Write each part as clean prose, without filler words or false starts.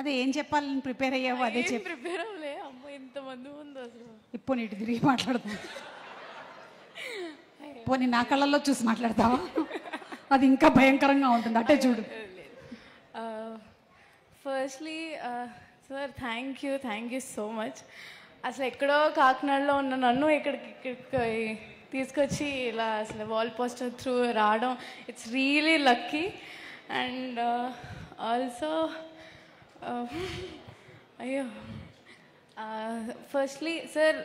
అదే ఏం చెప్పాలని ప్రిపేర్ అయ్యావు అదే చెప్పు. ప్రిపేర్ అవ్వలే అమ్మ ఇంతమంది ఉంది అసలు. ఇప్పుడు నీటి తిరిగి మాట్లాడతాం. పోనీ నా కళ్ళల్లో చూసి మాట్లాడతావా? అది ఇంకా భయంకరంగా ఉంటుంది, అంటే చూడు. Firstly sir thank you so much. అసలు ఎక్కడో కాకినాడలో ఉన్న నన్ను ఇక్కడికి తీసుకొచ్చి ఇలా అసలు వాల్ పోస్టర్ త్రూ రావడం, it's really lucky. And also అయ్యో firstly sir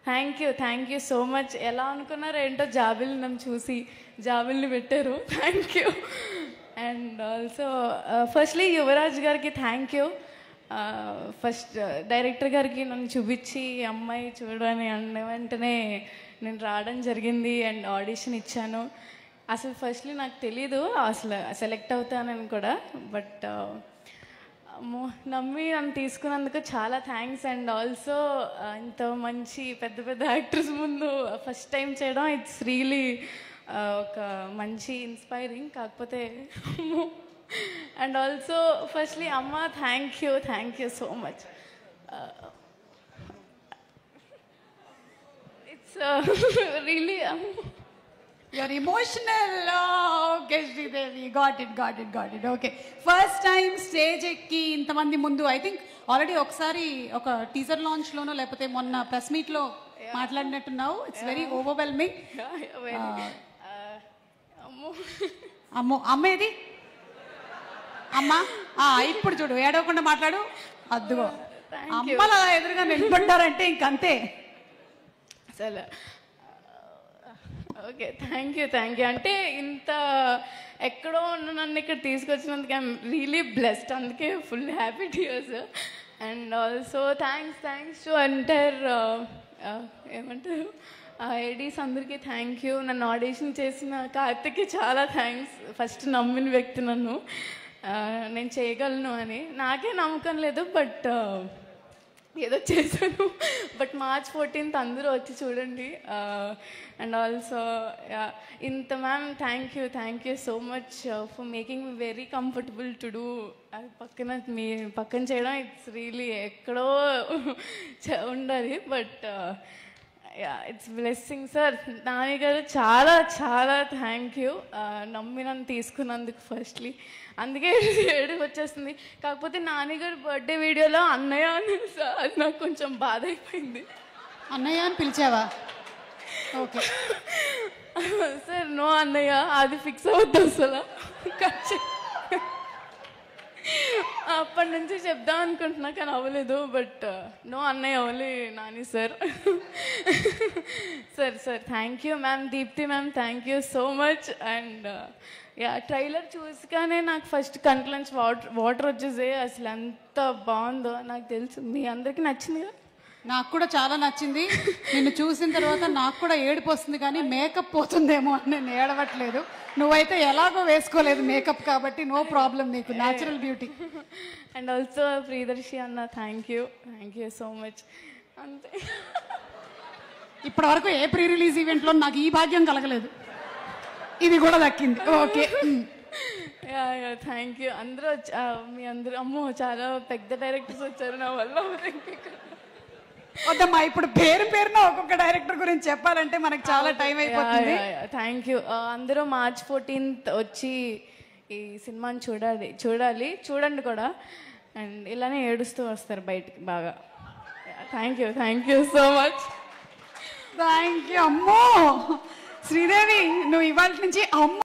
thank you so much. ఎలా అనుకున్నారో ఏంటో జాబిల్ని నన్ను చూసి జాబిల్ని పెట్టారు. Thank you. And also firstly Yuvaraj గారికి థ్యాంక్ యూ. ఫస్ట్ డైరెక్టర్ గారికి నన్ను చూపించి అమ్మాయి చూడని అన్న వెంటనే నేను రావడం జరిగింది అండ్ ఆడిషన్ ఇచ్చాను. అసలు ఫస్ట్లీ నాకు తెలీదు అసలు సెలెక్ట్ అవుతానని కూడా, బట్ నమ్మి నన్ను తీసుకున్నందుకు చాలా థ్యాంక్స్. అండ్ ఆల్సో ఇంత మంచి పెద్ద పెద్ద యాక్టర్స్ ముందు ఫస్ట్ టైం చేయడం, ఇట్స్ రియలీ ఒక మంచి ఇన్స్పైరింగ్. కాకపోతే అండ్ ఆల్సో ఫస్ట్లీ అమ్మ thank you so much. It's really You're emotional. Okay, Sridevi. Got it. Okay. First time stage ekki ఇంతమంది ముందు ఐ థింక్ ఆల్రెడీ ఒకసారి ఒక టీజర్ లాంచ్ లోనో లేకపోతే మొన్న ప్రెస్ మీట్ లో మాట్లాడినట్టున్నావు. It's very overwhelming. అమ్మ ఏది అమ్మా? ఇప్పుడు చూడు, ఏడవకుండా మాట్లాడు. అద్దుగో అమ్మలా ఎదురుగా నిలబడ్డారంటే ఇంకంతే అసలు. Okay thank you. అంటే ఇంత ఎక్కడో ఉన్న నన్ను ఇక్కడ తీసుకొచ్చినందుకు ఐఎమ్ రియలీ బ్లెస్డ్. అందుకే full happy tears. And also thanks to entire ఏమంటారు ఐడీస్ అందరికీ థ్యాంక్ యూ. నన్ను ఆడిషన్ చేసిన కార్తిక్కి చాలా థ్యాంక్స్. ఫస్ట్ నమ్మిన వ్యక్తి నన్ను నేను చేయగలను అని. నాకే నమ్మకం లేదు, బట్ ఏదో చేశాను. బట్ March 14th అందరూ వచ్చి చూడండి. అండ్ ఆల్సో ఇంత ma'am thank you so much for making me very comfortable to do. అది మీ పక్కన చేయడం ఇట్స్ రియలీ ఎక్కడో ఉండాలి, but it's blessing. Sir Nani గారు చాలా థ్యాంక్ యూ. నమ్మి నన్ను తీసుకున్నందుకు ఫస్ట్లీ. అందుకే ఏడుపు వచ్చేస్తుంది. కాకపోతే నాన్నగారు బర్త్డే వీడియోలో అన్నయ్య అని సార్, అది నాకు కొంచెం బాధ అయిపోయింది. అన్నయ్య అని పిలిచావా? ఓకే సార్ నో అన్నయ్య, అది ఫిక్స్ అవుద్ది అసలు. అప్పటి నుంచి చెప్దాం అనుకుంటున్నా కానీ అవ్వలేదు, బట్ నో అన్నయ్య only Nani sir. Sir thank you ma'am. Deepti ma'am thank you so much. And trailer చూసిగానే నాకు ఫస్ట్ కంట్లోంచి వాటర్ వచ్చేసాయి. అసలు ఎంత బాగుందో నాకు తెలుసు. మీ అందరికీ నచ్చింది కదా? నాకు కూడా చాలా నచ్చింది. నిన్ను చూసిన తర్వాత నాకు కూడా ఏడుపు వస్తుంది, కానీ మేకప్ పోతుందేమో అని నేను ఏడవట్లేదు. నువ్వైతే ఎలాగో వేసుకోలేదు మేకప్, కాబట్టి నో ప్రాబ్లం, నీకు natural beauty. And also Priyadarshi అన్న థ్యాంక్ యూ సో మచ్. అంతే. ఇప్పటి వరకు ఏ ప్రీ రిలీజ్ ఈవెంట్లో నాకు ఈ భాగ్యం కలగలేదు, ఇది కూడా దక్కింది. Okay thank you. అందరూ మీ అందరూ అమ్మో చాలా పెద్ద డైరెక్టర్స్ వచ్చారు నా వల్ల. వద్దమ్మా, ఇప్పుడు పేరున ఒక్కొక్క డైరెక్టర్ గురించి చెప్పాలంటే మనకు చాలా టైం అయిపోతుంది. Thank you. అందరూ March 14th వచ్చి ఈ సినిమాని చూడండి కూడా. అండ్ ఇలానే ఏడుస్తూ వస్తారు బయటికి బాగా. Thank you so much. Thank you. అమ్మో శ్రీదేవి, నువ్వు ఇవాళ నుంచి అమ్మ